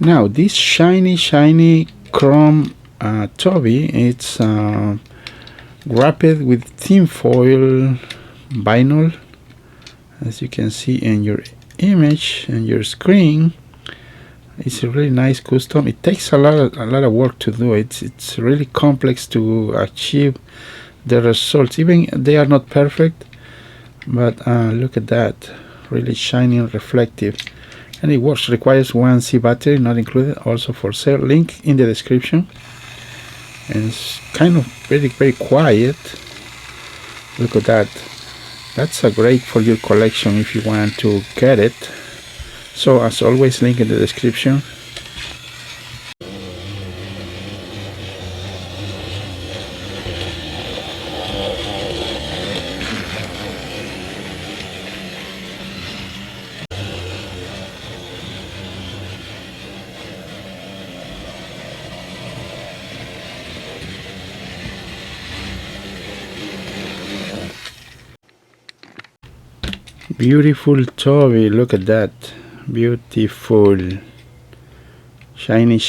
Now this shiny chrome Toby, it's wrapped with thin foil vinyl, as you can see in your image and your screen. It's a really nice custom. It takes a lot of work to do it. It's really complex to achieve the results. Even they are not perfect, but look at that, really shiny and reflective. And it works. Requires 1C battery, not included, also for sale. Link in the description. And it's kind of very quiet. Look at that. That's a great for your collection if you want to get it. So as always, link in the description. Beautiful Toby, look at that. Beautiful. Shiny.